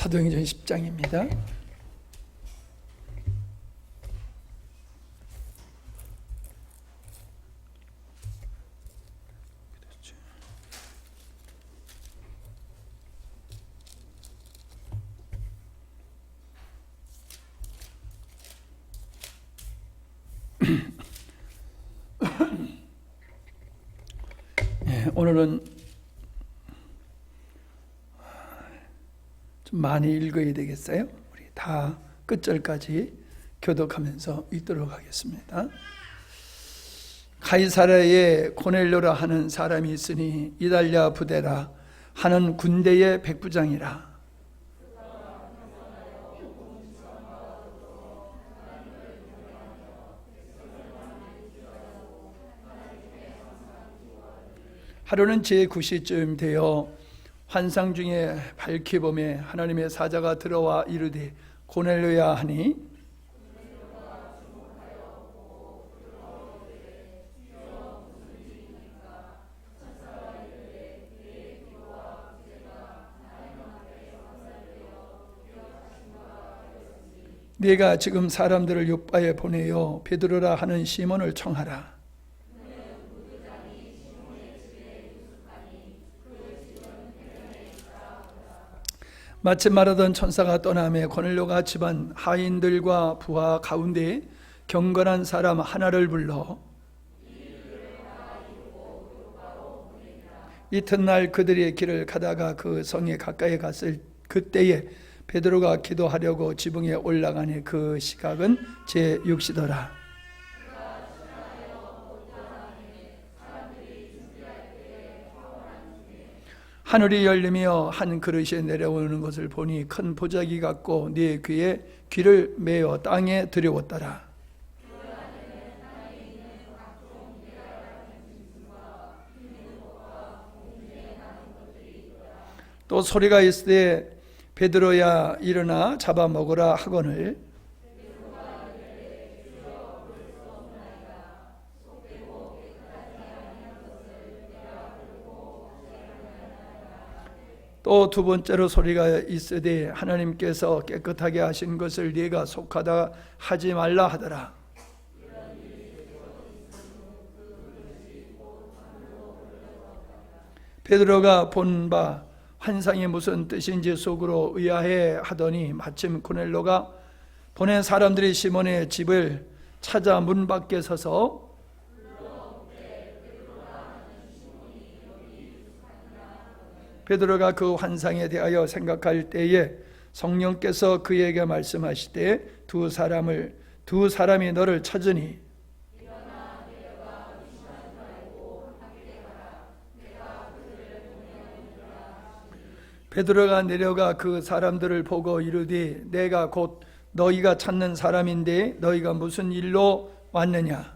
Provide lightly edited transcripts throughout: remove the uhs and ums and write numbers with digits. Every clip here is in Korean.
사도행전 10장입니다. 오늘은 좀 많이 읽어야 되겠어요? 우리 다 끝절까지 교독하면서 읽도록 하겠습니다. 가이사랴에 고넬료라 하는 사람이 있으니 이달랴 부대라 하는 군대의 백부장이라. 하루는 제9시쯤 되어 환상 중에 밝히 보매 하나님의 사자가 들어와 이르되 고넬료야 하니 네가 지금 사람들을 요바에 보내어 베드로라 하는 시몬을 청하라. 마침 말하던 천사가 떠나매 고넬료가 집안 하인들과 부하 가운데 경건한 사람 하나를 불러 이튿날 그들의 길을 가다가 그 성에 가까이 갔을 그때에 베드로가 기도하려고 지붕에 올라가니 그 시각은 제6시더라. 하늘이 열리며 한 그릇이 내려오는 것을 보니 큰 보자기 같고 네 귀에 귀를 메어 땅에 들여왔더라. 또 소리가 있으되 베드로야 일어나 잡아먹으라 하거늘 또 두 번째로 소리가 있으되 하나님께서 깨끗하게 하신 것을 네가 속하다 하지 말라 하더라. 베드로가 본 바 환상이 무슨 뜻인지 속으로 의아해 하더니 마침 고넬료가 보낸 사람들이 시몬의 집을 찾아 문 밖에 서서 베드로가 그 환상에 대하여 생각할 때에 성령께서 그에게 말씀하시되 두 사람이 너를 찾으니 베드로가 내려가 그 사람들을 보고 이르되 내가 곧 너희가 찾는 사람인데 너희가 무슨 일로 왔느냐.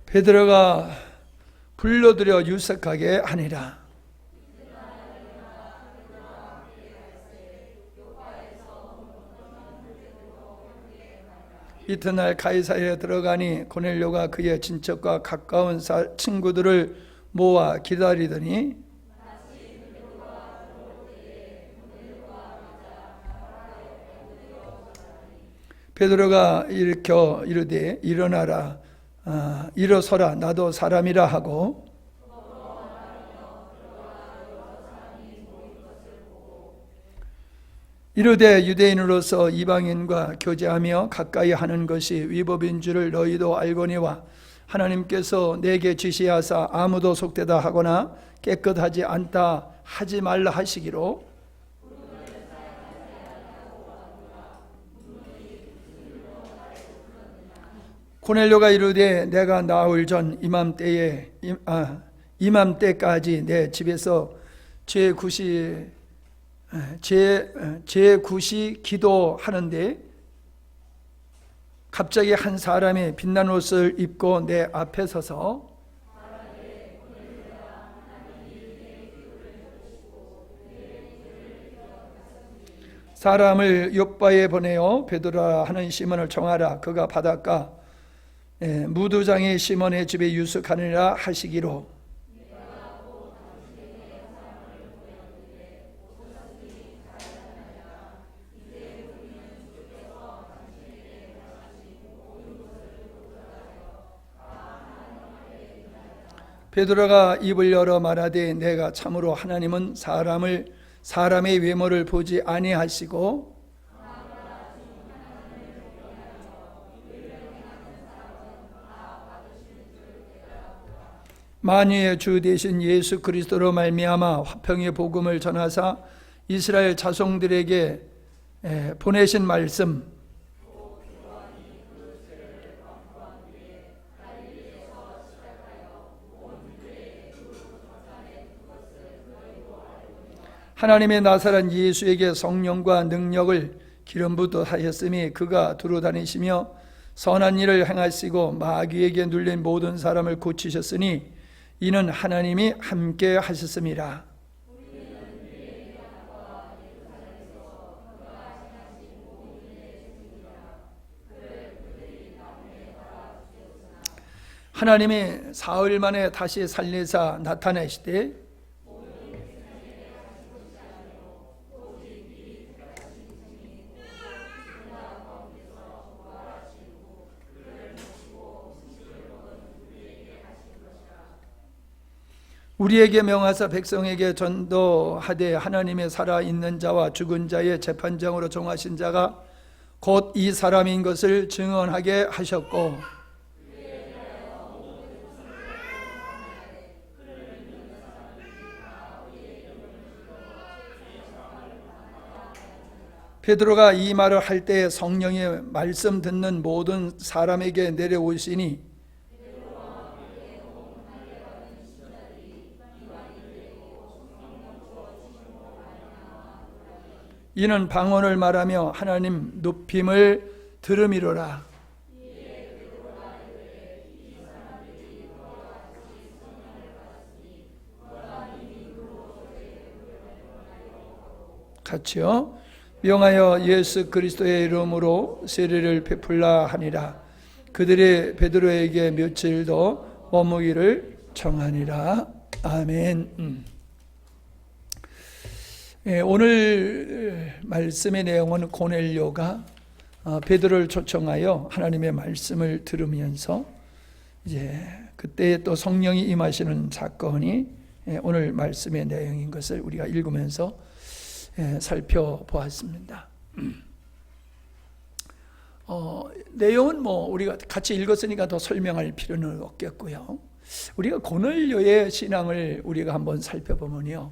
베드로가 불러들여 유색하게 하니라. 이튿날 가이사랴에 들어가니 고넬료가 그의 친척과 가까운 친구들을 모아 기다리더니 베드로가 일으켜 이르되 일어나라 일어서라 나도 사람이라 하고 이르되 유대인으로서 이방인과 교제하며 가까이 하는 것이 위법인 줄을 너희도 알거니와 하나님께서 내게 지시하사 아무도 속되다 하거나 깨끗하지 않다 하지 말라 하시기로 고넬료가 이르되 내가 나흘 전 이맘때까지 내 집에서 제9시 기도하는데 갑자기 한 사람이 빛난 옷을 입고 내 앞에 서서 사람을 욥바에 보내어 베드로라 하는 시몬을 청하라. 그가 바닷가 무두장의 시몬의 집에 유숙하느니라 하시기로. 베드로가 입을 열어 말하되 내가 참으로 하나님은 사람의 외모를 보지 아니하시고 만유의 주 되신 예수 그리스도로 말미암아 화평의 복음을 전하사 이스라엘 자손들에게 보내신 말씀, 하나님의 나사렛 예수에게 성령과 능력을 기름 붓듯하였으니 그가 두루 다니시며 선한 일을 행하시고 마귀에게 눌린 모든 사람을 고치셨으니 이는 하나님이 함께 하셨습니다. 하나님이 사흘 만에 다시 살리사 나타내시되 우리에게 명하사 백성에게 전도하되 하나님의 살아있는 자와 죽은 자의 재판장으로 정하신 자가 곧 이 사람인 것을 증언하게 하셨고 베드로가 이 말을 할 때 성령의 말씀 듣는 모든 사람에게 내려오시니 이는 방언을 말하며 하나님 높임을 들음이로라. 같이요. 명하여 예수 그리스도의 이름으로 세례를 베풀라 하니라. 그들이 베드로에게 며칠 더 머무기를 청하니라. 아멘. 오늘 말씀의 내용은 고넬료가 베드로를 초청하여 하나님의 말씀을 들으면서 이제 그때 또 성령이 임하시는 사건이 오늘 말씀의 내용인 것을 우리가 읽으면서 살펴보았습니다. 내용은 우리가 같이 읽었으니까 더 설명할 필요는 없겠고요. 우리가 고넬료의 신앙을 우리가 한번 살펴보면요,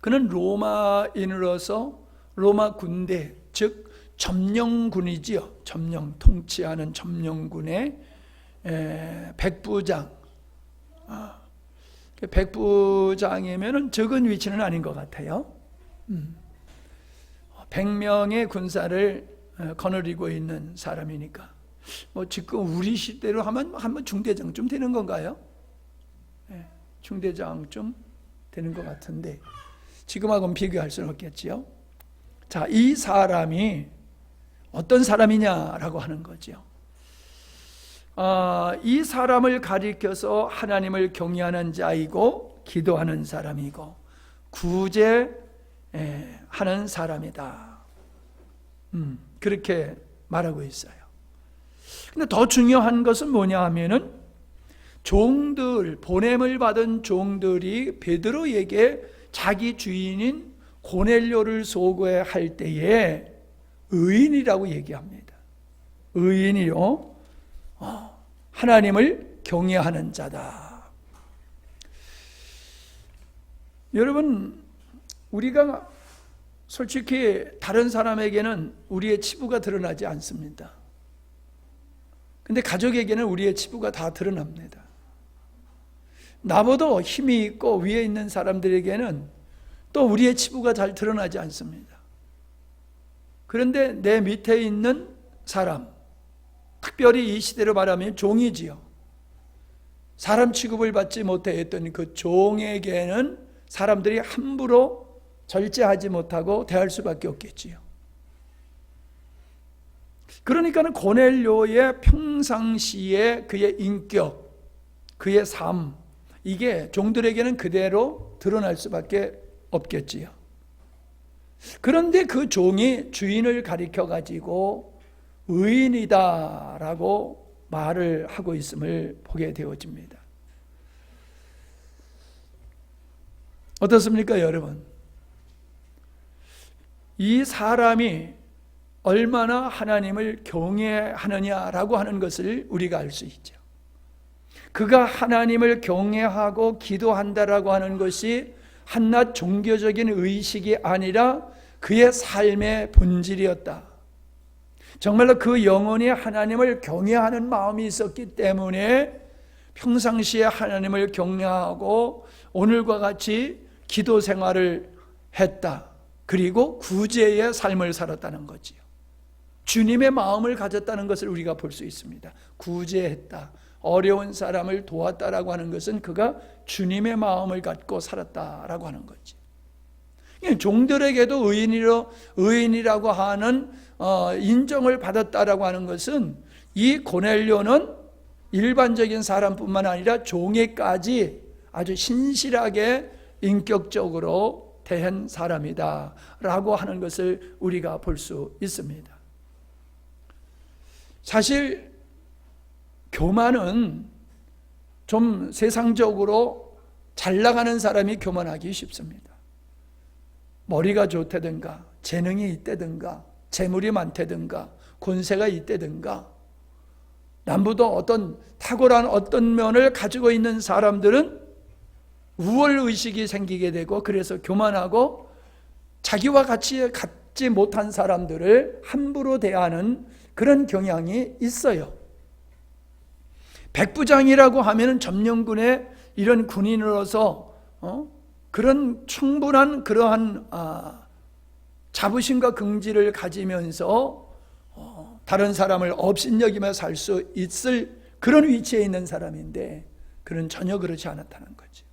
그는 로마인으로서 로마 군대, 즉 점령군이지요. 통치하는 점령군의 백부장. 백부장이면은 적은 위치는 아닌 것 같아요. 100명의 군사를 거느리고 있는 사람이니까 지금 우리 시대로 하면 한번 중대장쯤 되는 건가요? 중대장쯤 되는 것 같은데 지금하고는 비교할 수는 없겠지요. 자, 이 사람이 어떤 사람이냐라고 하는 거죠. 이 사람을 가리켜서 하나님을 경외하는 자이고 기도하는 사람이고 구제하는 사람이다. 그렇게 말하고 있어요. 근데 더 중요한 것은 뭐냐 하면은 보냄을 받은 종들이 베드로에게 자기 주인인 고넬료를 소개할 때에 의인이라고 얘기합니다. 의인이요, 하나님을 경외하는 자다. 여러분, 우리가 솔직히 다른 사람에게는 우리의 치부가 드러나지 않습니다. 근데 가족에게는 우리의 치부가 다 드러납니다. 나보다 힘이 있고 위에 있는 사람들에게는 또 우리의 치부가 잘 드러나지 않습니다. 그런데 내 밑에 있는 사람, 특별히 이 시대로 말하면 종이지요. 사람 취급을 받지 못했던 그 종에게는 사람들이 함부로 절제하지 못하고 대할 수밖에 없겠지요. 그러니까는 고넬료의 평상시의 그의 인격, 그의 삶, 이게 종들에게는 그대로 드러날 수밖에 없겠지요. 그런데 그 종이 주인을 가리켜 가지고 의인이다라고 말을 하고 있음을 보게 되어집니다. 어떻습니까, 여러분? 이 사람이 얼마나 하나님을 경외하느냐라고 하는 것을 우리가 알 수 있죠. 그가 하나님을 경외하고 기도한다라고 하는 것이 한낱 종교적인 의식이 아니라 그의 삶의 본질이었다. 정말로 그 영혼이 하나님을 경외하는 마음이 있었기 때문에 평상시에 하나님을 경외하고 오늘과 같이 기도 생활을 했다. 그리고 구제의 삶을 살았다는 거지요. 주님의 마음을 가졌다는 것을 우리가 볼 수 있습니다. 구제했다. 어려운 사람을 도왔다라고 하는 것은 그가 주님의 마음을 갖고 살았다라고 하는 거지. 종들에게도 의인이라고 하는 인정을 받았다라고 하는 것은 이 고넬료는 일반적인 사람뿐만 아니라 종에까지 아주 신실하게 인격적으로 대한 사람이다라고 하는 것을 우리가 볼 수 있습니다. 사실 교만은 좀 세상적으로 잘 나가는 사람이 교만하기 쉽습니다. 머리가 좋다든가 재능이 있다든가 재물이 많다든가 권세가 있다든가 남보다 어떤 탁월한 어떤 면을 가지고 있는 사람들은 우월의식이 생기게 되고 그래서 교만하고 자기와 같이 갖지 못한 사람들을 함부로 대하는 그런 경향이 있어요. 백부장이라고 하면 점령군의 이런 군인으로서 그런 충분한 그러한 자부심과 긍지를 가지면서 다른 사람을 업신여기며 살 수 있을 그런 위치에 있는 사람인데 그는 전혀 그렇지 않았다는 거지.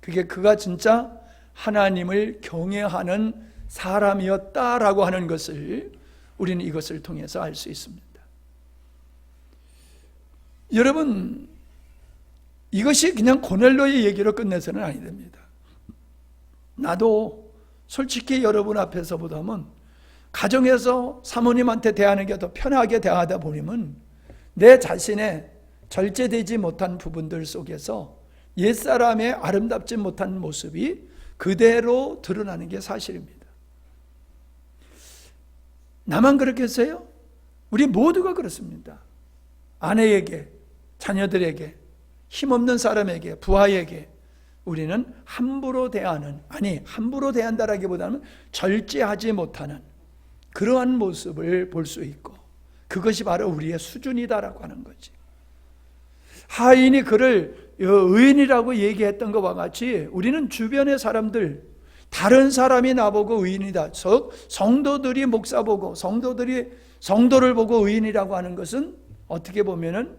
그게 그가 진짜 하나님을 경외하는 사람이었다라고 하는 것을 우리는 이것을 통해서 알 수 있습니다. 여러분, 이것이 그냥 고넬료의 얘기로 끝내서는 아니 됩니다. 나도 솔직히 여러분 앞에서 보다면 가정에서 사모님한테 대하는 게 더 편하게 대하다 보면 내 자신의 절제되지 못한 부분들 속에서 옛사람의 아름답지 못한 모습이 그대로 드러나는 게 사실입니다. 나만 그렇겠어요? 우리 모두가 그렇습니다. 아내에게, 자녀들에게, 힘없는 사람에게, 부하에게 우리는 함부로 대하는, 아니 함부로 대한다라기보다는 절제하지 못하는 그러한 모습을 볼 수 있고 그것이 바로 우리의 수준이다라고 하는 거지. 하인이 그를 의인이라고 얘기했던 것과 같이 우리는 주변의 사람들, 다른 사람이 나보고 의인이다, 성도들이 목사 보고 성도를 보고 의인이라고 하는 것은 어떻게 보면은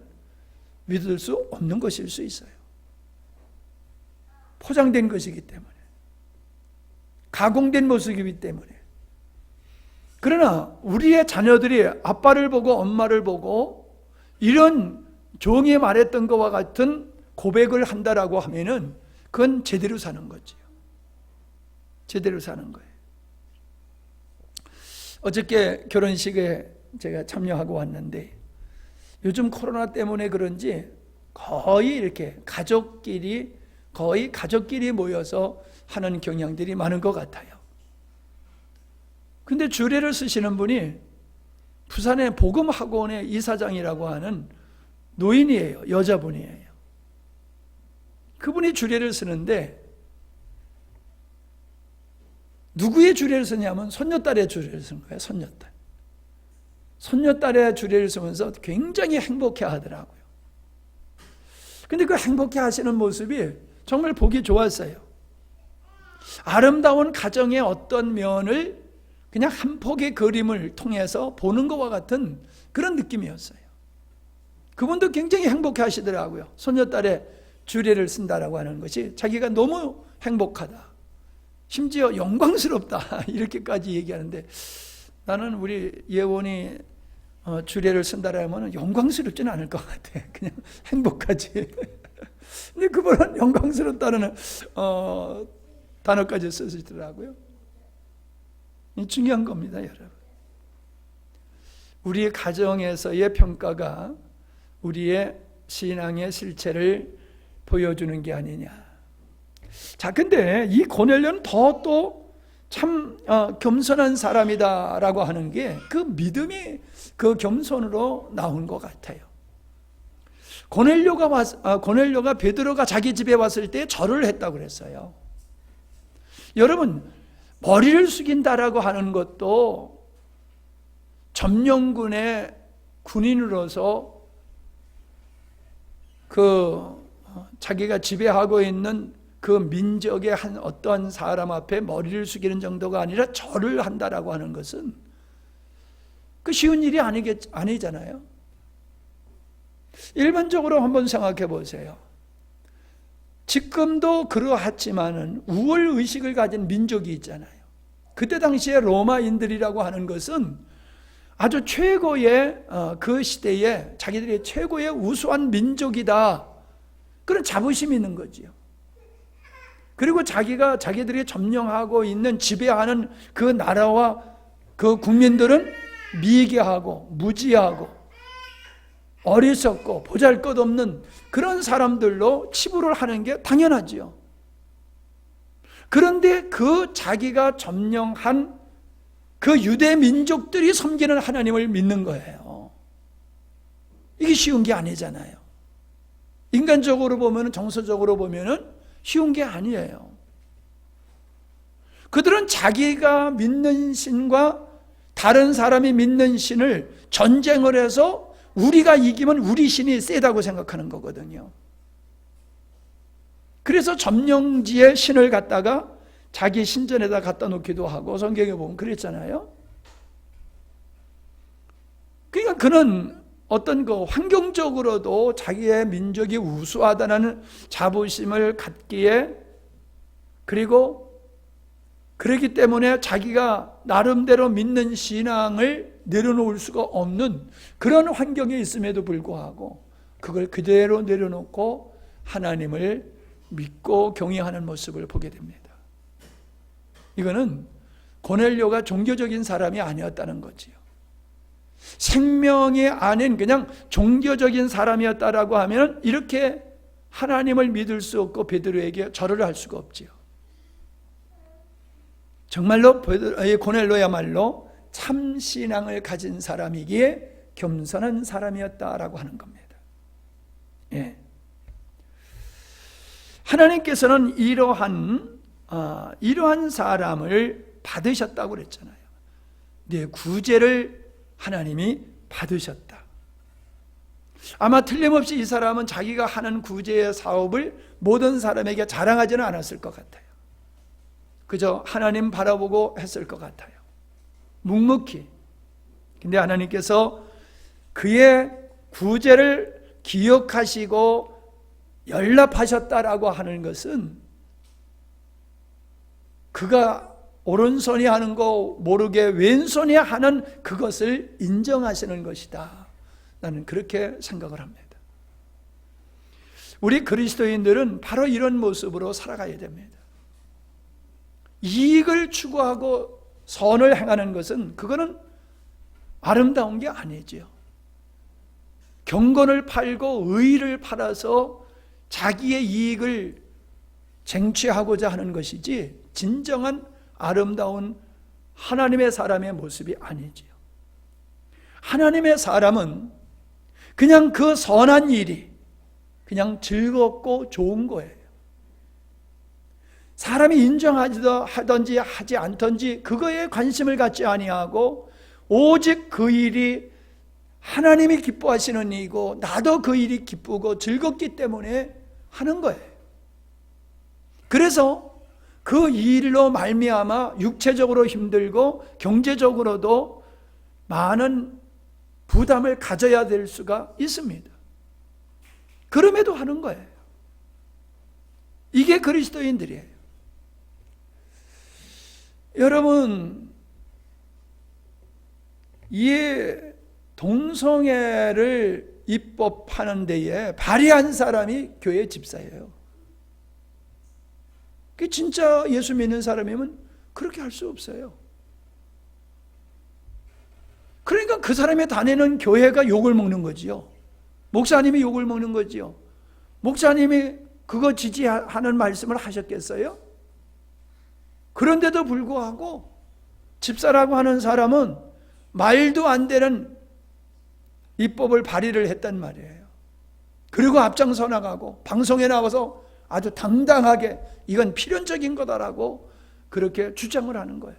믿을 수 없는 것일 수 있어요. 포장된 것이기 때문에, 가공된 모습이기 때문에. 그러나 우리의 자녀들이 아빠를 보고 엄마를 보고 이런 종이 말했던 것과 같은 고백을 한다라고 하면은 그건 제대로 사는 거지요. 제대로 사는 거예요. 어저께 결혼식에 제가 참여하고 왔는데 요즘 코로나 때문에 그런지 거의 이렇게 가족끼리 모여서 하는 경향들이 많은 것 같아요. 근데 주례를 쓰시는 분이 부산의 복음학원의 이사장이라고 하는 노인이에요. 여자분이에요. 그분이 주례를 쓰는데 누구의 주례를 쓰냐면 손녀딸의 주례를 쓰는 거예요. 손녀딸의 주례를 쓰면서 굉장히 행복해 하더라고요. 근데 그 행복해 하시는 모습이 정말 보기 좋았어요. 아름다운 가정의 어떤 면을 그냥 한 폭의 그림을 통해서 보는 것과 같은 그런 느낌이었어요. 그분도 굉장히 행복해 하시더라고요. 손녀딸의 주례를 쓴다라고 하는 것이 자기가 너무 행복하다. 심지어 영광스럽다 이렇게까지 얘기하는데, 나는 우리 예원이 주례를 쓴다라면 영광스럽지는 않을 것 같아. 그냥 행복하지. 근데 그분은 영광스럽다는 단어까지 쓰시더라고요. 중요한 겁니다, 여러분. 우리의 가정에서의 평가가 우리의 신앙의 실체를 보여주는 게 아니냐. 자, 근데 이 고넬료는 더 또 참 겸손한 사람이다라고 하는 게 그 믿음이 그 겸손으로 나온 것 같아요. 고넬료가 베드로가 자기 집에 왔을 때 절을 했다고 그랬어요. 여러분, 머리를 숙인다라고 하는 것도 점령군의 군인으로서 자기가 지배하고 있는 그 민족의 한 어떤 사람 앞에 머리를 숙이는 정도가 아니라 절을 한다라고 하는 것은 그 쉬운 일이 아니잖아요. 일반적으로 한번 생각해 보세요. 지금도 그러하지만은 우월 의식을 가진 민족이 있잖아요. 그때 당시에 로마인들이라고 하는 것은 아주 최고의 그 시대에 자기들이 최고의 우수한 민족이다, 그런 자부심이 있는 거지요. 그리고 자기들이 점령하고 있는 지배하는 그 나라와 그 국민들은 미개하고 무지하고 어리석고 보잘것없는 그런 사람들로 치부를 하는 게 당연하지요. 그런데 그 자기가 점령한 그 유대 민족들이 섬기는 하나님을 믿는 거예요. 이게 쉬운 게 아니잖아요. 인간적으로 보면, 정서적으로 보면 쉬운 게 아니에요. 그들은 자기가 믿는 신과 다른 사람이 믿는 신을 전쟁을 해서 우리가 이기면 우리 신이 세다고 생각하는 거거든요. 그래서 점령지의 신을 갖다가 자기 신전에다 갖다 놓기도 하고, 성경에 보면 그랬잖아요. 그러니까 그는 어떤 그 환경적으로도 자기의 민족이 우수하다는 자부심을 갖기에, 그리고 그렇기 때문에 자기가 나름대로 믿는 신앙을 내려놓을 수가 없는 그런 환경에 있음에도 불구하고 그걸 그대로 내려놓고 하나님을 믿고 경외하는 모습을 보게 됩니다. 이거는 고넬료가 종교적인 사람이 아니었다는 거지요. 생명이 아닌 그냥 종교적인 사람이었다라고 하면 이렇게 하나님을 믿을 수 없고 베드로에게 절을 할 수가 없지요. 정말로 고넬료야말로 참 신앙을 가진 사람이기에 겸손한 사람이었다라고 하는 겁니다. 예. 하나님께서는 이러한 사람을 받으셨다고 그랬잖아요. 네, 구제를 하나님이 받으셨다. 아마 틀림없이 이 사람은 자기가 하는 구제의 사업을 모든 사람에게 자랑하지는 않았을 것 같아요. 그저 하나님 바라보고 했을 것 같아요. 묵묵히. 근데 하나님께서 그의 구제를 기억하시고 연락하셨다라고 하는 것은 그가 오른손이 하는 거 모르게 왼손이 하는 그것을 인정하시는 것이다. 나는 그렇게 생각을 합니다. 우리 그리스도인들은 바로 이런 모습으로 살아가야 됩니다. 이익을 추구하고 선을 행하는 것은 그거는 아름다운 게 아니지요. 경건을 팔고 의를 팔아서 자기의 이익을 쟁취하고자 하는 것이지 진정한 아름다운 하나님의 사람의 모습이 아니지요. 하나님의 사람은 그냥 그 선한 일이 그냥 즐겁고 좋은 거예요. 사람이 인정하든지 하지 않든지 그거에 관심을 갖지 아니하고 오직 그 일이 하나님이 기뻐하시는 일이고 나도 그 일이 기쁘고 즐겁기 때문에 하는 거예요. 그래서 그 일로 말미암아 육체적으로 힘들고 경제적으로도 많은 부담을 가져야 될 수가 있습니다. 그럼에도 하는 거예요. 이게 그리스도인들이에요. 여러분, 이 동성애를 입법하는 데에 발의한 사람이 교회 집사예요. 그 진짜 예수 믿는 사람이면 그렇게 할 수 없어요. 그러니까 그 사람이 다니는 교회가 욕을 먹는 거지요. 목사님이 욕을 먹는 거지요. 목사님이 그거 지지하는 말씀을 하셨겠어요? 그런데도 불구하고 집사라고 하는 사람은 말도 안 되는 입법을 발의를 했단 말이에요. 그리고 앞장서 나가고 방송에 나와서 아주 당당하게 이건 필연적인 거다라고 그렇게 주장을 하는 거예요.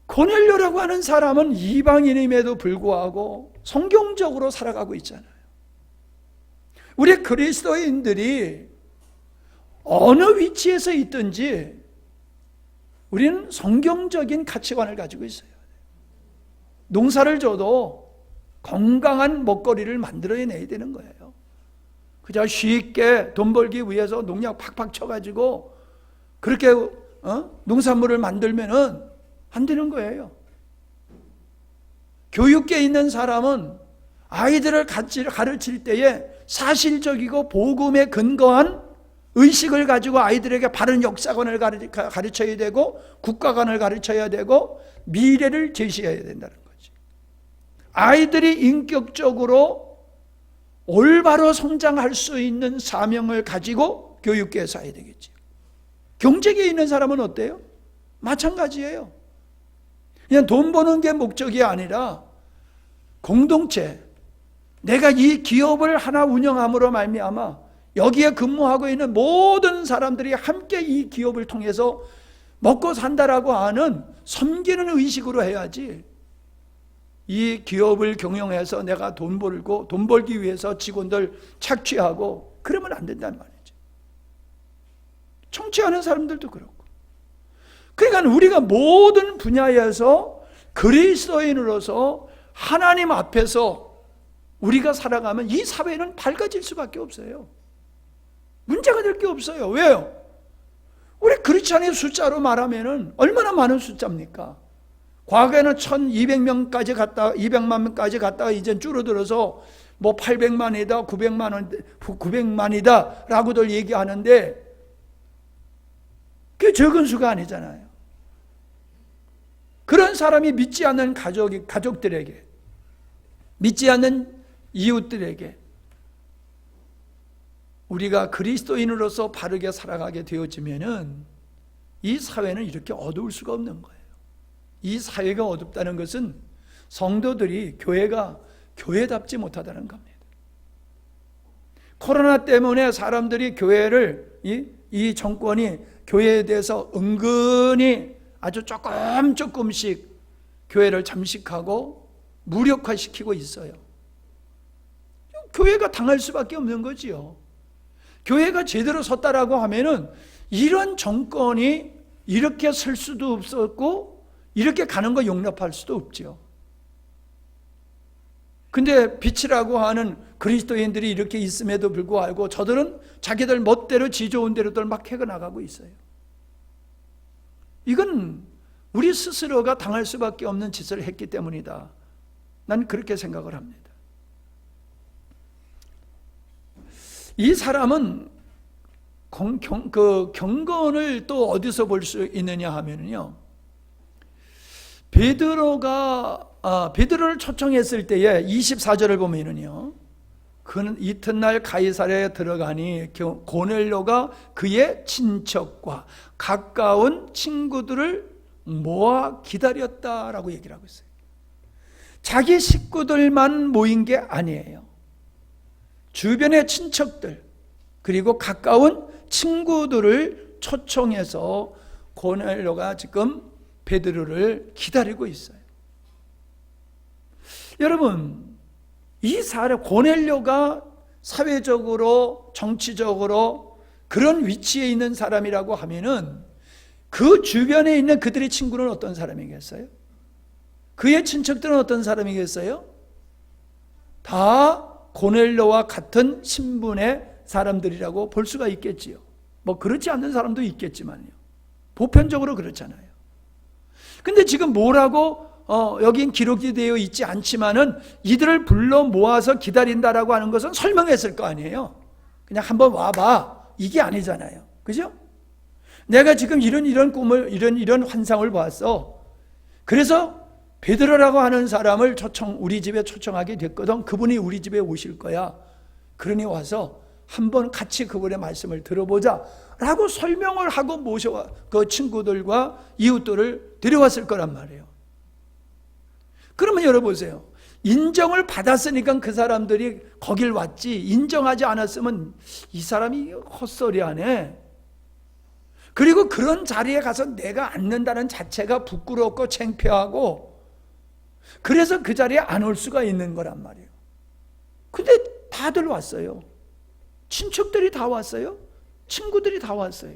고넬료라고 하는 사람은 이방인임에도 불구하고 성경적으로 살아가고 있잖아요. 우리 그리스도인들이 어느 위치에서 있든지 우리는 성경적인 가치관을 가지고 있어요. 농사를 져도 건강한 먹거리를 만들어내야 되는 거예요. 그저 쉽게 돈 벌기 위해서 농약 팍팍 쳐가지고 그렇게 농산물을 만들면은 안 되는 거예요. 교육계에 있는 사람은 아이들을 가르칠 때에 사실적이고 복음에 근거한 의식을 가지고 아이들에게 바른 역사관을 가르쳐야 되고 국가관을 가르쳐야 되고 미래를 제시해야 된다는 거지. 아이들이 인격적으로 올바로 성장할 수 있는 사명을 가지고 교육계에 서야 되겠지. 경제계에 있는 사람은 어때요? 마찬가지예요. 그냥 돈 버는 게 목적이 아니라 공동체, 내가 이 기업을 하나 운영함으로 말미암아 여기에 근무하고 있는 모든 사람들이 함께 이 기업을 통해서 먹고 산다라고 하는 섬기는 의식으로 해야지, 이 기업을 경영해서 내가 돈 벌고 돈 벌기 위해서 직원들 착취하고 그러면 안 된다는 말이죠. 정치하는 사람들도 그렇고. 그러니까 우리가 모든 분야에서 그리스도인으로서 하나님 앞에서 우리가 살아가면 이 사회는 밝아질 수밖에 없어요. 문제가 될 게 없어요. 왜요? 우리 크리스찬의 숫자로 말하면은 얼마나 많은 숫자입니까? 과거에는 1200명까지 갔다 200만 명까지 갔다가 이제 줄어들어서 뭐 800만이다 900만이다 라고들 얘기하는데 그게 적은 수가 아니잖아요. 그런 사람이 믿지 않는 가족들에게, 믿지 않는 이웃들에게 우리가 그리스도인으로서 바르게 살아가게 되어지면은 이 사회는 이렇게 어두울 수가 없는 거예요. 이 사회가 어둡다는 것은 성도들이 교회가 교회답지 못하다는 겁니다. 코로나 때문에 사람들이 교회를 이 정권이 교회에 대해서 은근히 아주 조금씩 교회를 잠식하고 무력화시키고 있어요. 교회가 당할 수밖에 없는 거지요. 교회가 제대로 섰다라고 하면은 이런 정권이 이렇게 설 수도 없었고 이렇게 가는 거 용납할 수도 없죠. 근데 빛이라고 하는 그리스도인들이 이렇게 있음에도 불구하고 저들은 자기들 멋대로 지 좋은 대로들 막 해나가고 있어요. 이건 우리 스스로가 당할 수밖에 없는 짓을 했기 때문이다. 난 그렇게 생각을 합니다. 이 사람은 경건을 또 어디서 볼 수 있느냐 하면요, 베드로를 초청했을 때에 24절을 보면은요, 그는 이튿날 가이사랴에 들어가니 고넬료가 그의 친척과 가까운 친구들을 모아 기다렸다라고 얘기를 하고 있어요. 자기 식구들만 모인 게 아니에요. 주변의 친척들 그리고 가까운 친구들을 초청해서 고넬료가 지금 베드로를 기다리고 있어요. 여러분, 이 사람 고넬료가 사회적으로 정치적으로 그런 위치에 있는 사람이라고 하면은 그 주변에 있는 그들의 친구는 어떤 사람이겠어요? 그의 친척들은 어떤 사람이겠어요? 다 고넬료와 같은 신분의 사람들이라고 볼 수가 있겠지요. 뭐 그렇지 않는 사람도 있겠지만요. 보편적으로 그렇잖아요. 근데 지금 뭐라고 여긴 기록이 되어 있지 않지만은 이들을 불러 모아서 기다린다라고 하는 것은 설명했을 거 아니에요. 그냥 한번 와봐. 이게 아니잖아요. 그죠? 내가 지금 이런 꿈을, 이런 환상을 보았어. 그래서 베드로라고 하는 사람을 우리 집에 초청하게 됐거든. 그분이 우리 집에 오실 거야. 그러니 와서 한번 같이 그분의 말씀을 들어보자 라고 설명을 하고 모셔와 그 친구들과 이웃들을 데려왔을 거란 말이에요. 그러면 여러분 보세요. 인정을 받았으니까 그 사람들이 거길 왔지, 인정하지 않았으면 이 사람이 헛소리하네. 그리고 그런 자리에 가서 내가 앉는다는 자체가 부끄럽고 창피하고, 그래서 그 자리에 안 올 수가 있는 거란 말이에요. 근데 다들 왔어요. 친척들이 다 왔어요. 친구들이 다 왔어요.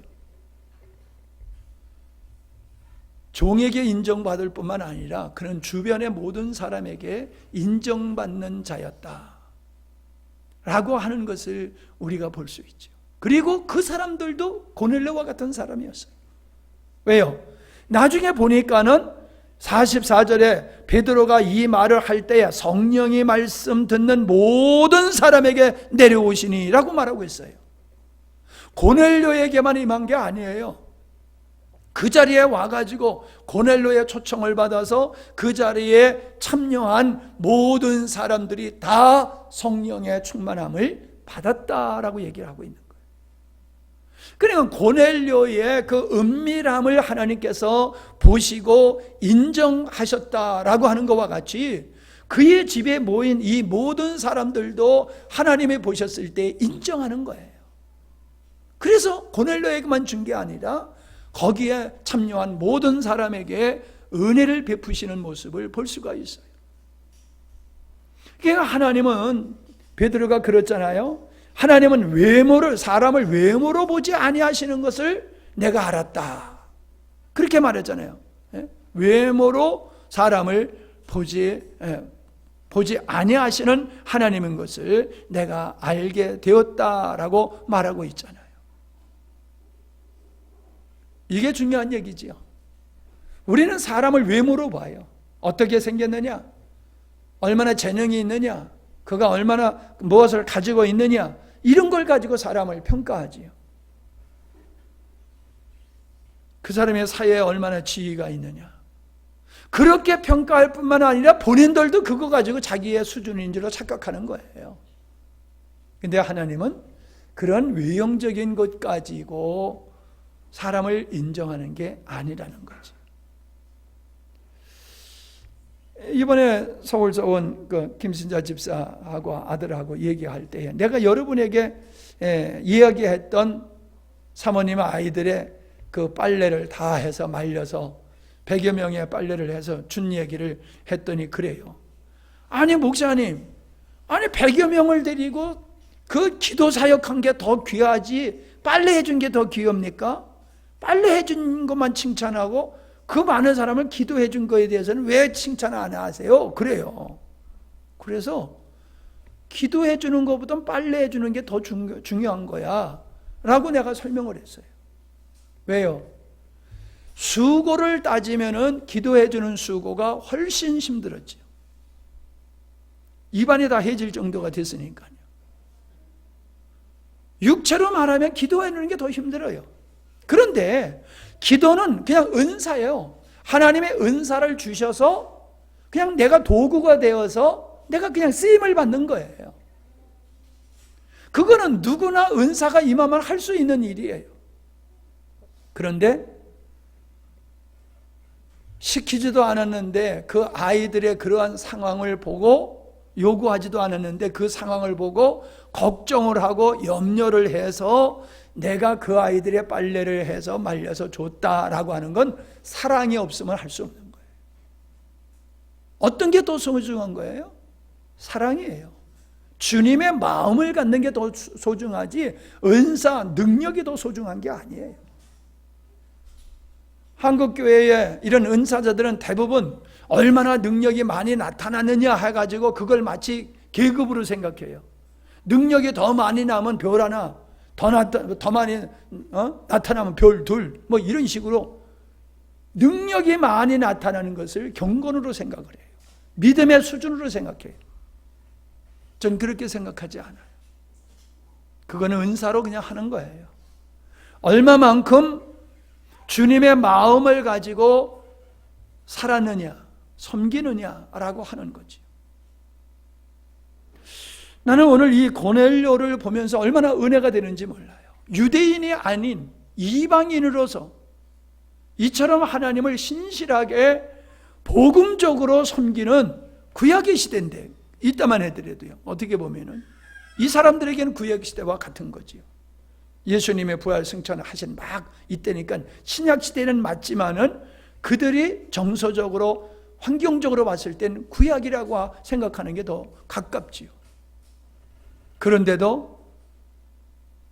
종에게 인정받을 뿐만 아니라 그는 주변의 모든 사람에게 인정받는 자였다 라고 하는 것을 우리가 볼 수 있죠. 그리고 그 사람들도 고넬료와 같은 사람이었어요. 왜요? 나중에 보니까는 44절에 베드로가 이 말을 할 때에 성령이 말씀 듣는 모든 사람에게 내려오시니 라고 말하고 있어요. 고넬료에게만 임한 게 아니에요. 그 자리에 와가지고 고넬료의 초청을 받아서 그 자리에 참여한 모든 사람들이 다 성령의 충만함을 받았다라고 얘기를 하고 있는 거예요. 그러니까 고넬료의 그 은밀함을 하나님께서 보시고 인정하셨다라고 하는 것과 같이 그의 집에 모인 이 모든 사람들도 하나님이 보셨을 때 인정하는 거예요. 그래서 고넬료에게만 준 게 아니라 거기에 참여한 모든 사람에게 은혜를 베푸시는 모습을 볼 수가 있어요. 그러니까 하나님은, 베드로가 그랬잖아요. 하나님은 사람을 외모로 보지 아니하시는 것을 내가 알았다. 그렇게 말했잖아요. 외모로 사람을 보지 아니하시는 하나님인 것을 내가 알게 되었다라고 말하고 있잖아요. 이게 중요한 얘기지요. 우리는 사람을 외모로 봐요. 어떻게 생겼느냐, 얼마나 재능이 있느냐, 그가 얼마나 무엇을 가지고 있느냐, 이런 걸 가지고 사람을 평가하지요. 그 사람의 사회에 얼마나 지위가 있느냐, 그렇게 평가할 뿐만 아니라 본인들도 그거 가지고 자기의 수준인 줄로 착각하는 거예요. 근데 하나님은 그런 외형적인 것 가지고 사람을 인정하는 게 아니라는 거죠. 이번에 서울서 온 그 김신자 집사하고 아들하고 얘기할 때 내가 여러분에게 이야기했던 사모님 아이들의 그 빨래를 다 해서 말려서 100여 명의 빨래를 해서 준 얘기를 했더니 그래요. 아니 목사님, 아니 100여 명을 데리고 그 기도 사역한 게 더 귀하지 빨래해 준 게 더 귀합니까? 빨래해 준 것만 칭찬하고 그 많은 사람을 기도해 준 거에 대해서는 왜 칭찬 안 하세요? 그래요. 그래서 기도해 주는 것보다 빨래해 주는 게 더 중요한 거야 라고 내가 설명을 했어요. 왜요? 수고를 따지면은 기도해 주는 수고가 훨씬 힘들었죠. 입안이 다 해질 정도가 됐으니까요. 육체로 말하면 기도해 주는 게 더 힘들어요. 그런데 기도는 그냥 은사예요. 하나님의 은사를 주셔서 그냥 내가 도구가 되어서 내가 그냥 쓰임을 받는 거예요. 그거는 누구나 은사가 임하면 할 수 있는 일이에요. 그런데 시키지도 않았는데 그 아이들의 그러한 상황을 보고, 요구하지도 않았는데 그 상황을 보고 걱정을 하고 염려를 해서 내가 그 아이들의 빨래를 해서 말려서 줬다라고 하는 건 사랑이 없으면 할 수 없는 거예요. 어떤 게 더 소중한 거예요? 사랑이에요. 주님의 마음을 갖는 게 더 소중하지 은사, 능력이 더 소중한 게 아니에요. 한국교회에 이런 은사자들은 대부분 얼마나 능력이 많이 나타나느냐 해가지고 그걸 마치 계급으로 생각해요. 능력이 더 많이 나면 별 하나, 더 많이 나타나면 별 둘, 뭐 이런 식으로 능력이 많이 나타나는 것을 경건으로 생각을 해요. 믿음의 수준으로 생각해요. 전 그렇게 생각하지 않아요. 그거는 은사로 그냥 하는 거예요. 얼마만큼 주님의 마음을 가지고 살았느냐, 섬기느냐라고 하는 거지. 나는 오늘 이 고넬료를 보면서 얼마나 은혜가 되는지 몰라요. 유대인이 아닌 이방인으로서 이처럼 하나님을 신실하게 복음적으로 섬기는 구약의 시대인데, 이따만 해더라도요, 어떻게 보면은 이 사람들에게는 구약 시대와 같은 거지요. 예수님의 부활 승천을 하신 막 이때니까 신약 시대는 맞지만은 그들이 정서적으로 환경적으로 봤을 땐 구약이라고 생각하는 게 더 가깝지요. 그런데도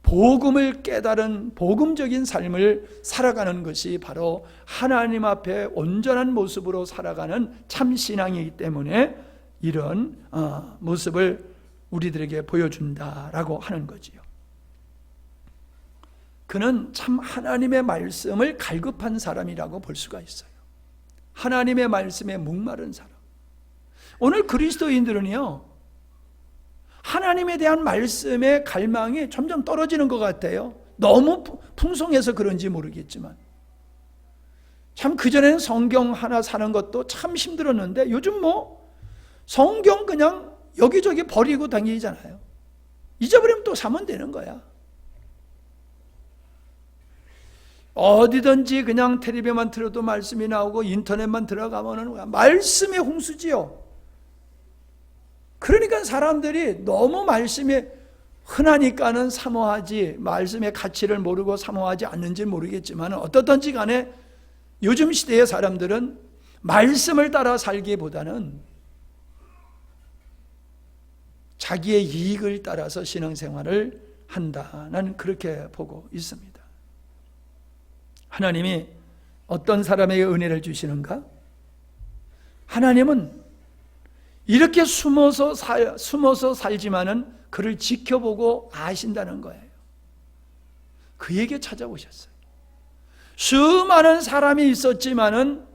복음을 깨달은 복음적인 삶을 살아가는 것이 바로 하나님 앞에 온전한 모습으로 살아가는 참 신앙이기 때문에 이런 모습을 우리들에게 보여준다라고 하는 거지요. 그는 참 하나님의 말씀을 갈급한 사람이라고 볼 수가 있어요. 하나님의 말씀에 목마른 사람. 오늘 그리스도인들은요, 하나님에 대한 말씀의 갈망이 점점 떨어지는 것 같아요. 너무 풍성해서 그런지 모르겠지만, 참 그전에는 성경 하나 사는 것도 참 힘들었는데 요즘 뭐 성경 그냥 여기저기 버리고 다니잖아요. 잊어버리면 또 사면 되는 거야. 어디든지 그냥 텔레비만 틀어도 말씀이 나오고 인터넷만 들어가면 말씀의 홍수지요. 그러니까 사람들이 너무 말씀이 흔하니까는 사모하지, 말씀의 가치를 모르고 사모하지 않는지 모르겠지만 어떻든지 간에 요즘 시대의 사람들은 말씀을 따라 살기보다는 자기의 이익을 따라서 신앙생활을 한다. 나는 그렇게 보고 있습니다. 하나님이 어떤 사람에게 은혜를 주시는가? 하나님은 이렇게 숨어서 살지만은 그를 지켜보고 아신다는 거예요. 그에게 찾아오셨어요. 수많은 사람이 있었지만은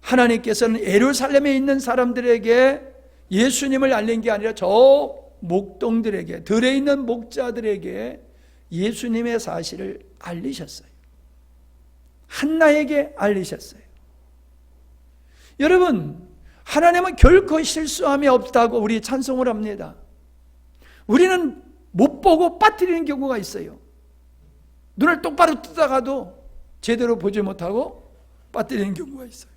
하나님께서는 예루살렘에 있는 사람들에게 예수님을 알린 게 아니라 저 목동들에게, 들에 있는 목자들에게 예수님의 사실을 알리셨어요. 한나에게 알리셨어요. 여러분, 하나님은 결코 실수함이 없다고 우리 찬송을 합니다. 우리는 못 보고 빠뜨리는 경우가 있어요. 눈을 똑바로 뜨다가도 제대로 보지 못하고 빠뜨리는 경우가 있어요.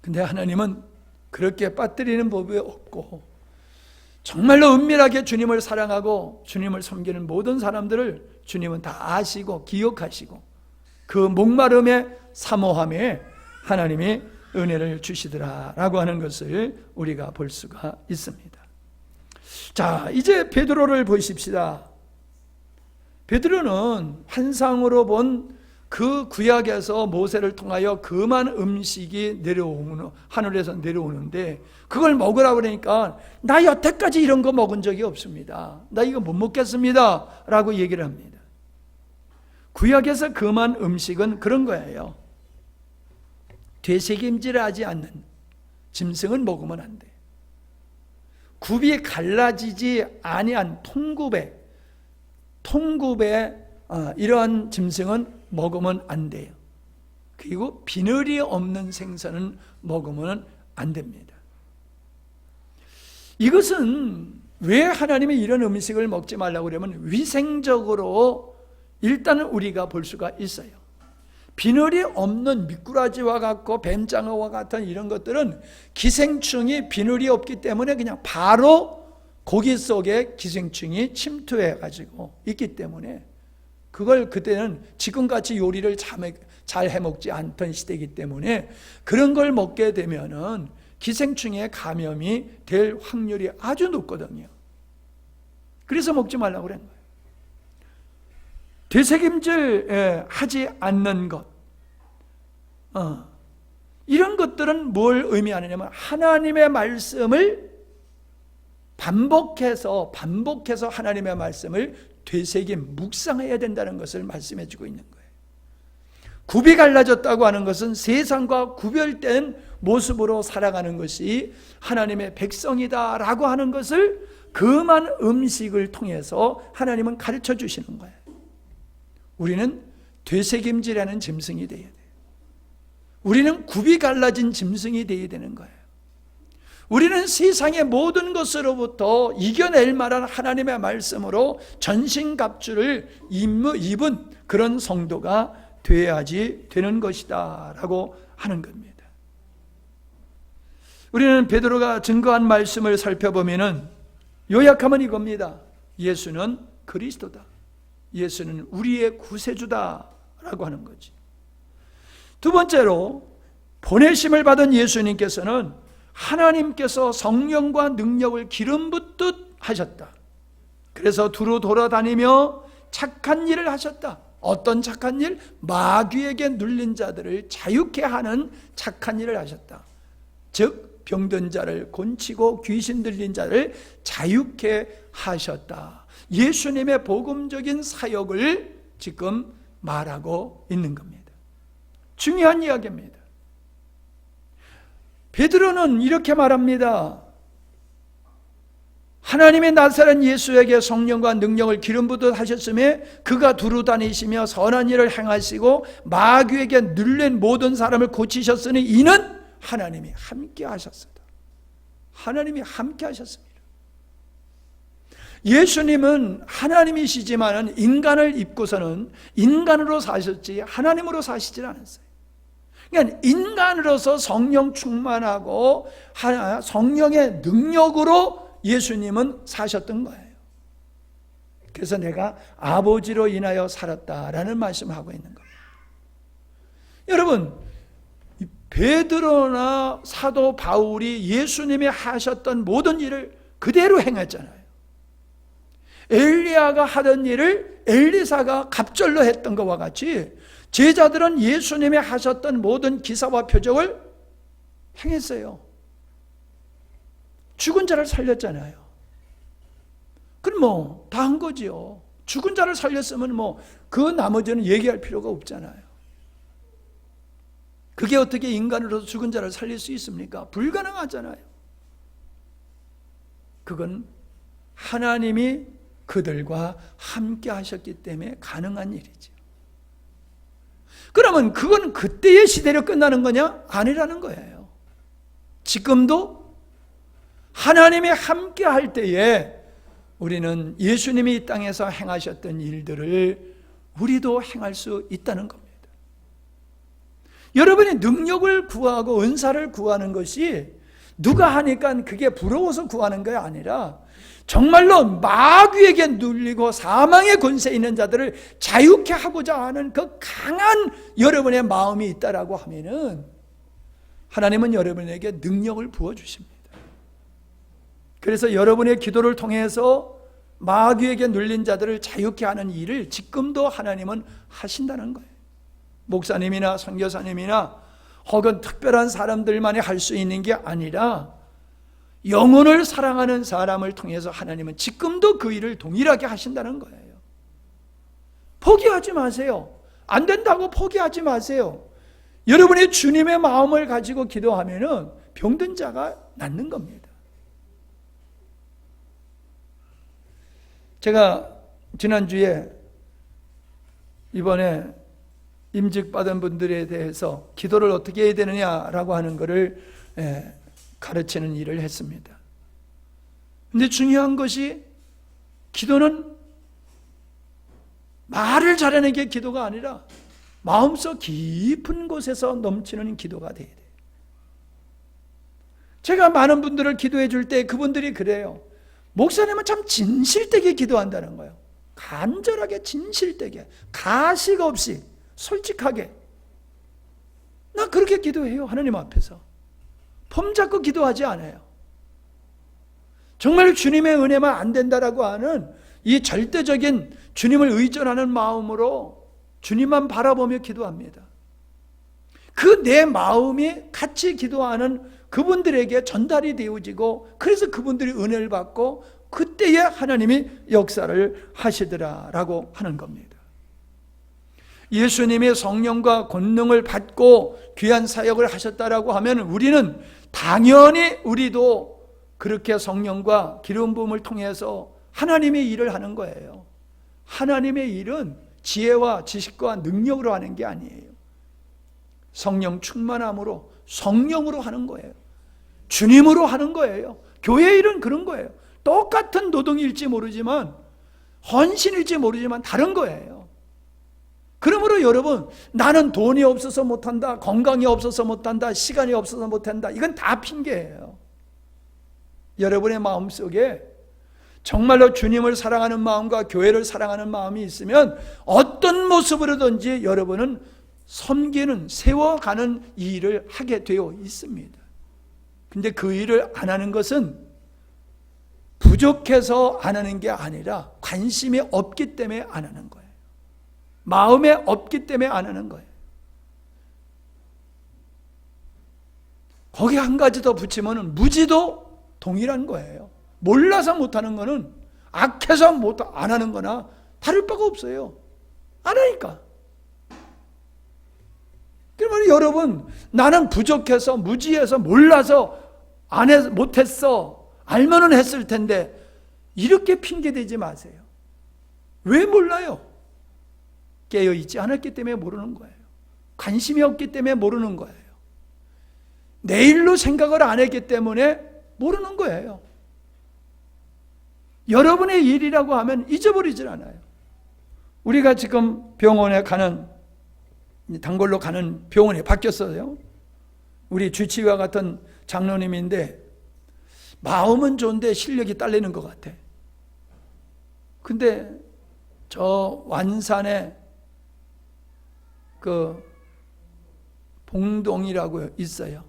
근데 하나님은 그렇게 빠뜨리는 법이 없고 정말로 은밀하게 주님을 사랑하고 주님을 섬기는 모든 사람들을 주님은 다 아시고 기억하시고 그 목마름에 사모함에 하나님이 은혜를 주시더라라고 하는 것을 우리가 볼 수가 있습니다. 자, 이제 베드로를 보십시다. 베드로는 환상으로 본 그 구약에서 모세를 통하여 금한 음식이 하늘에서 내려오는데 그걸 먹으라고 그러니까 나 여태까지 이런 거 먹은 적이 없습니다. 나 이거 못 먹겠습니다 라고 얘기를 합니다. 구약에서 금한 음식은 그런 거예요. 되새김질하지 않는 짐승은 먹으면 안 돼. 굽이 갈라지지 아니한 통굽에 이러한 짐승은 먹으면 안 돼요. 그리고 비늘이 없는 생선은 먹으면 안 됩니다. 이것은 왜 하나님이 이런 음식을 먹지 말라고 그러면 위생적으로 일단은 우리가 볼 수가 있어요. 비늘이 없는 미꾸라지와 같고 뱀장어와 같은 이런 것들은 기생충이 비늘이 없기 때문에 그냥 바로 고기 속에 기생충이 침투해 가지고 있기 때문에 그걸 그때는 지금같이 요리를 잘 해먹지 않던 시대이기 때문에 그런 걸 먹게 되면은 기생충에 감염이 될 확률이 아주 높거든요. 그래서 먹지 말라고 그런 거예요. 되새김질 하지 않는 것, 이런 것들은 뭘 의미하느냐면 하나님의 말씀을 반복해서 하나님의 말씀을 되새김, 묵상해야 된다는 것을 말씀해 주고 있는 거예요. 굽이 갈라졌다고 하는 것은 세상과 구별된 모습으로 살아가는 것이 하나님의 백성이다라고 하는 것을 금한 음식을 통해서 하나님은 가르쳐 주시는 거예요. 우리는 되새김질하는 짐승이 되어야 돼요. 우리는 굽이 갈라진 짐승이 되어야 되는 거예요. 우리는 세상의 모든 것으로부터 이겨낼 만한 하나님의 말씀으로 전신갑주를 입은 그런 성도가 되어야지 되는 것이다 라고 하는 겁니다. 우리는 베드로가 증거한 말씀을 살펴보면 요약하면 이겁니다. 예수는 그리스도다. 예수는 우리의 구세주다 라고 하는 거지. 두 번째로 보내심을 받은 예수님께서는 하나님께서 성령과 능력을 기름 붓듯 하셨다. 그래서 두루 돌아다니며 착한 일을 하셨다. 어떤 착한 일? 마귀에게 눌린 자들을 자유케 하는 착한 일을 하셨다. 즉 병든 자를 곤치고 귀신 들린 자를 자유케 하셨다. 예수님의 복음적인 사역을 지금 말하고 있는 겁니다. 중요한 이야기입니다. 베드로는 이렇게 말합니다. 하나님의 나사렛 예수에게 성령과 능력을 기름 붓듯 하셨음에 그가 두루 다니시며 선한 일을 행하시고 마귀에게 눌린 모든 사람을 고치셨으니 이는 하나님이 함께 하셨습니다. 하나님이 함께 하셨습니다. 예수님은 하나님이시지만 인간을 입고서는 인간으로 사셨지 하나님으로 사시질 않았어요. 그러니까 인간으로서 성령 충만하고 성령의 능력으로 예수님은 사셨던 거예요. 그래서 내가 아버지로 인하여 살았다라는 말씀을 하고 있는 겁니다. 여러분, 베드로나 사도 바울이 예수님이 하셨던 모든 일을 그대로 행했잖아요. 엘리야가 하던 일을 엘리사가 갑절로 했던 것과 같이 제자들은 예수님이 하셨던 모든 기사와 표적을 행했어요. 죽은 자를 살렸잖아요. 그럼 다 한 거지요. 죽은 자를 살렸으면 그 나머지는 얘기할 필요가 없잖아요. 그게 어떻게 인간으로서 죽은 자를 살릴 수 있습니까? 불가능하잖아요. 그건 하나님이 그들과 함께 하셨기 때문에 가능한 일이죠. 그러면 그건 그때의 시대로 끝나는 거냐? 아니라는 거예요. 지금도 하나님이 함께 할 때에 우리는 예수님이 이 땅에서 행하셨던 일들을 우리도 행할 수 있다는 겁니다. 여러분이 능력을 구하고 은사를 구하는 것이 누가 하니까 그게 부러워서 구하는 게 아니라 정말로 마귀에게 눌리고 사망의 권세 있는 자들을 자유케 하고자 하는 그 강한 여러분의 마음이 있다라고 하면은 하나님은 여러분에게 능력을 부어주십니다. 그래서 여러분의 기도를 통해서 마귀에게 눌린 자들을 자유케 하는 일을 지금도 하나님은 하신다는 거예요. 목사님이나 선교사님이나 혹은 특별한 사람들만이 할 수 있는 게 아니라 영혼을 사랑하는 사람을 통해서 하나님은 지금도 그 일을 동일하게 하신다는 거예요. 포기하지 마세요. 안 된다고 포기하지 마세요. 여러분이 주님의 마음을 가지고 기도하면은 병든 자가 낫는 겁니다. 제가 지난주에 이번에 임직받은 분들에 대해서 기도를 어떻게 해야 되느냐라고 하는 것을 가르치는 일을 했습니다. 근데 중요한 것이 기도는 말을 잘하는 게 기도가 아니라 마음속 깊은 곳에서 넘치는 기도가 돼야 돼요. 제가 많은 분들을 기도해 줄 때 그분들이 그래요. 목사님은 참 진실되게 기도한다는 거예요. 간절하게 진실되게 가식 없이 솔직하게. 나 그렇게 기도해요. 하나님 앞에서 폼 잡고 기도하지 않아요. 정말 주님의 은혜만 안 된다라고 하는 이 절대적인 주님을 의존하는 마음으로 주님만 바라보며 기도합니다. 그 내 마음이 같이 기도하는 그분들에게 전달이 되어지고, 그래서 그분들이 은혜를 받고 그때에 하나님이 역사를 하시더라라고 하는 겁니다. 예수님이 성령과 권능을 받고 귀한 사역을 하셨다라고 하면 우리는 당연히 우리도 그렇게 성령과 기름 부음을 통해서 하나님의 일을 하는 거예요. 하나님의 일은 지혜와 지식과 능력으로 하는 게 아니에요. 성령 충만함으로, 성령으로 하는 거예요. 주님으로 하는 거예요. 교회 일은 그런 거예요. 똑같은 노동일지 모르지만, 헌신일지 모르지만 다른 거예요. 그러므로 여러분, 나는 돈이 없어서 못한다, 건강이 없어서 못한다, 시간이 없어서 못한다, 이건 다 핑계예요. 여러분의 마음속에 정말로 주님을 사랑하는 마음과 교회를 사랑하는 마음이 있으면 어떤 모습으로든지 여러분은 섬기는, 세워가는 이 일을 하게 되어 있습니다. 근데 그 일을 안 하는 것은 부족해서 안 하는 게 아니라 관심이 없기 때문에 안 하는 거예요. 마음에 없기 때문에 안 하는 거예요. 거기 한 가지 더 붙이면 무지도 동일한 거예요. 몰라서 못하는 거는 악해서 안 하는 거나 다를 바가 없어요. 안 하니까. 그러면 여러분, 나는 부족해서, 무지해서, 몰라서 못했어, 알면은 했을 텐데, 이렇게 핑계대지 마세요. 왜 몰라요? 깨어있지 않았기 때문에 모르는 거예요. 관심이 없기 때문에 모르는 거예요. 내일로 생각을 안 했기 때문에 모르는 거예요. 여러분의 일이라고 하면 잊어버리질 않아요. 우리가 지금 병원에 가는, 단골로 가는 병원에 바뀌었어요. 우리 주치의와 같은 장로님인데 마음은 좋은데 실력이 딸리는 것 같아. 근데 저 완산에 그 봉동이라고 있어요.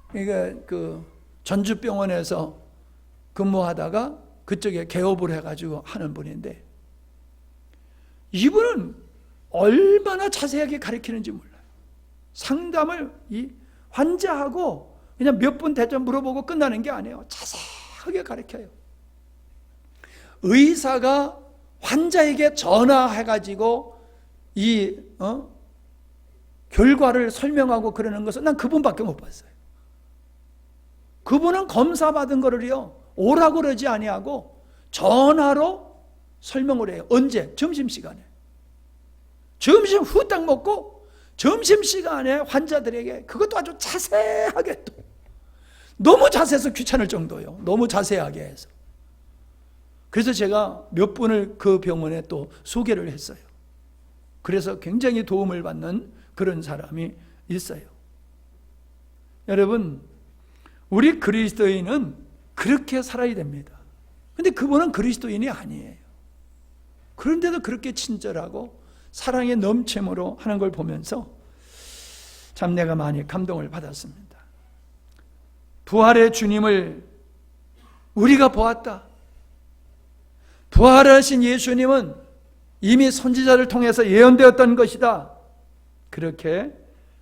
그러니까 그 전주병원에서 근무하다가 그쪽에 개업을 해가지고 하는 분인데, 이분은 얼마나 자세하게 가르치는지 몰라요. 상담을 이 환자하고 그냥 몇 분 대충 물어보고 끝나는 게 아니에요. 자세하게 가르쳐요. 의사가 환자에게 전화해가지고 이 결과를 설명하고 그러는 것은 난 그분밖에 못 봤어요. 그분은 검사 받은 거를요, 오라고 그러지 아니하고 전화로 설명을 해요. 언제? 점심시간에. 점심 후딱 먹고 점심시간에 환자들에게 그것도 아주 자세하게, 또 너무 자세해서 귀찮을 정도예요. 너무 자세하게 해서. 그래서 제가 몇 분을 그 병원에 또 소개를 했어요. 그래서 굉장히 도움을 받는 그런 사람이 있어요. 여러분, 우리 그리스도인은 그렇게 살아야 됩니다. 근데 그분은 그리스도인이 아니에요. 그런데도 그렇게 친절하고 사랑의 넘침으로 하는 걸 보면서 참 내가 많이 감동을 받았습니다. 부활의 주님을 우리가 보았다. 부활하신 예수님은 이미 선지자를 통해서 예언되었던 것이다. 그렇게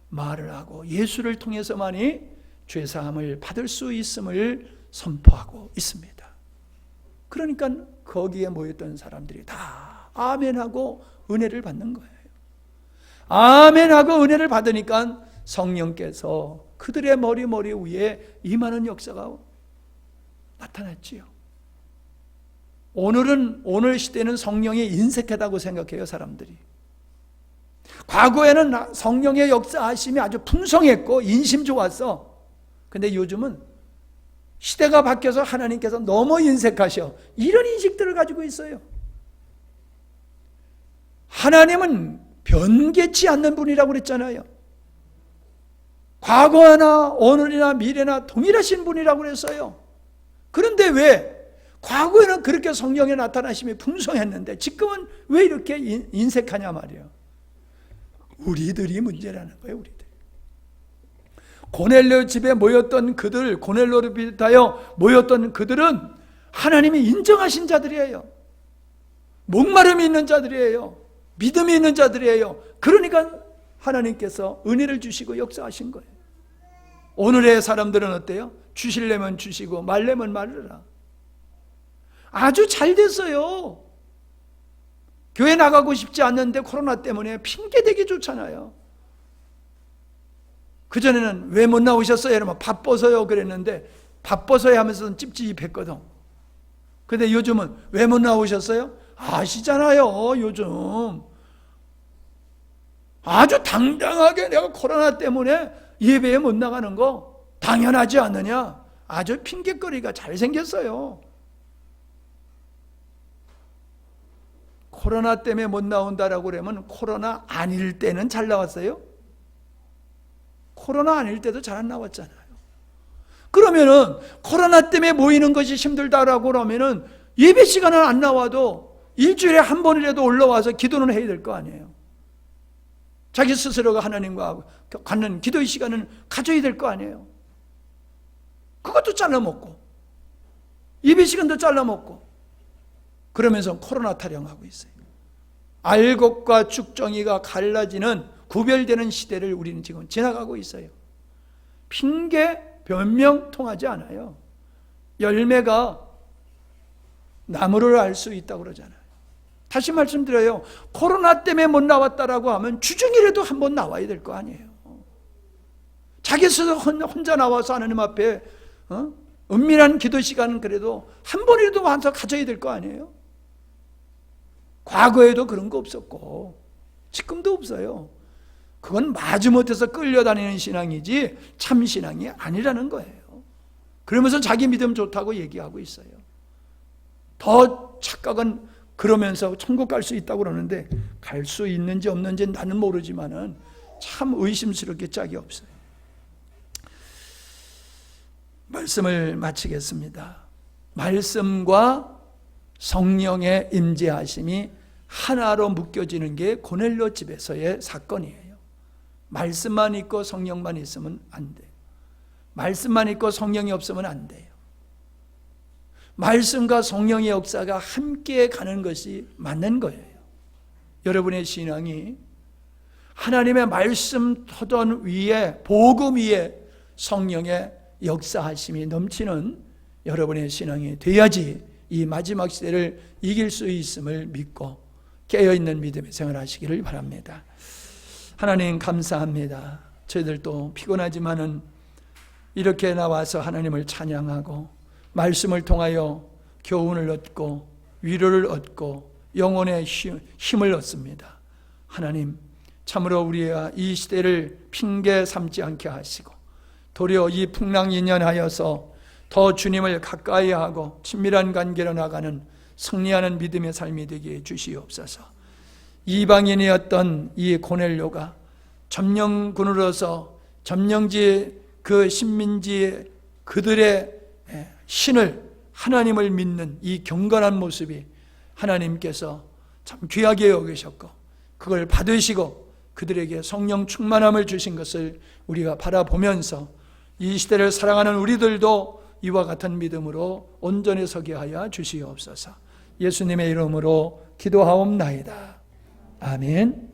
말을 하고 예수를 통해서만이 죄사함을 받을 수 있음을 선포하고 있습니다. 그러니까 거기에 모였던 사람들이 다 아멘하고 은혜를 받는 거예요. 아멘하고 은혜를 받으니까 성령께서 그들의 머리 위에 임하는 역사가 나타났지요. 오늘 시대는 성령이 인색하다고 생각해요, 사람들이. 과거에는 성령의 역사하심이 아주 풍성했고 인심 좋았어. 근데 요즘은 시대가 바뀌어서 하나님께서 너무 인색하셔. 이런 인식들을 가지고 있어요. 하나님은 변개치 않는 분이라고 그랬잖아요. 과거나 오늘이나 미래나 동일하신 분이라고 그랬어요. 그런데 왜 과거에는 그렇게 성령의 나타나심이 풍성했는데 지금은 왜 이렇게 인색하냐 말이에요. 우리들이 문제라는 거예요. 우리들. 고넬료 집에 모였던 그들, 고넬료를 비롯하여 모였던 그들은 하나님이 인정하신 자들이에요. 목마름이 있는 자들이에요. 믿음이 있는 자들이에요. 그러니까 하나님께서 은혜를 주시고 역사하신 거예요. 오늘의 사람들은 어때요? 주시려면 주시고 말려면 말려라. 아주 잘 됐어요. 교회 나가고 싶지 않는데 코로나 때문에 핑계대기 좋잖아요. 그전에는 왜 못 나오셨어요? 이러면 바빠서요 그랬는데 바빠서요 하면서는 찝찝했거든. 근데 요즘은 왜 못 나오셨어요? 아시잖아요. 요즘 아주 당당하게 내가 코로나 때문에 예배에 못 나가는 거 당연하지 않느냐? 아주 핑계거리가 잘 생겼어요. 코로나 때문에 못 나온다라고 그러면 코로나 아닐 때는 잘 나왔어요? 코로나 아닐 때도 잘 안 나왔잖아요. 그러면은 코로나 때문에 모이는 것이 힘들다라고 그러면은 예배 시간은 안 나와도 일주일에 한 번이라도 올라와서 기도는 해야 될 거 아니에요. 자기 스스로가 하나님과 갖는 기도의 시간은 가져야 될 거 아니에요. 그것도 잘라먹고 예배 시간도 잘라먹고 그러면서 코로나 타령하고 있어요. 알곡과 죽정이가 갈라지는 구별되는 시대를 우리는 지금 지나가고 있어요. 핑계, 변명 통하지 않아요. 열매가 나무를 알 수 있다고 그러잖아요. 다시 말씀드려요. 코로나 때문에 못 나왔다라고 하면 주중이라도 한번 나와야 될 거 아니에요. 자기 스스로 혼자 나와서 하나님 앞에 은밀한 기도 시간은 그래도 한 번이라도 와서 가져야 될 거 아니에요. 과거에도 그런 거 없었고 지금도 없어요. 그건 마지못해서 끌려다니는 신앙이지 참 신앙이 아니라는 거예요. 그러면서 자기 믿음 좋다고 얘기하고 있어요. 더 착각은 그러면서 천국 갈 수 있다고 그러는데 갈 수 있는지 없는지 나는 모르지만은 참 의심스럽게 짝이 없어요. 말씀을 마치겠습니다. 말씀과 성령의 임재하심이 하나로 묶여지는 게 고넬료 집에서의 사건이에요. 말씀만 있고 성령만 있으면 안 돼요. 말씀만 있고 성령이 없으면 안 돼요. 말씀과 성령의 역사가 함께 가는 것이 맞는 거예요. 여러분의 신앙이 하나님의 말씀 터전 위에 복음 위에 성령의 역사하심이 넘치는 여러분의 신앙이 돼야지 이 마지막 시대를 이길 수 있음을 믿고 깨어있는 믿음의 생활하시기를 바랍니다. 하나님 감사합니다. 저희들도 피곤하지만은 이렇게 나와서 하나님을 찬양하고 말씀을 통하여 교훈을 얻고 위로를 얻고 영혼의 힘을 얻습니다. 하나님 참으로 우리가 이 시대를 핑계 삼지 않게 하시고 도리어 이 풍랑인연하여서 더 주님을 가까이 하고 친밀한 관계로 나가는 승리하는 믿음의 삶이 되게 해 주시옵소서. 이방인이었던 이 고넬료가 점령군으로서 점령지 그 식민지 그들의 신을 하나님을 믿는 이 경건한 모습이 하나님께서 참 귀하게 여기셨고 그걸 받으시고 그들에게 성령 충만함을 주신 것을 우리가 바라보면서 이 시대를 사랑하는 우리들도 이와 같은 믿음으로 온전히 서게 하여 주시옵소서. 예수님의 이름으로 기도하옵나이다. 아멘.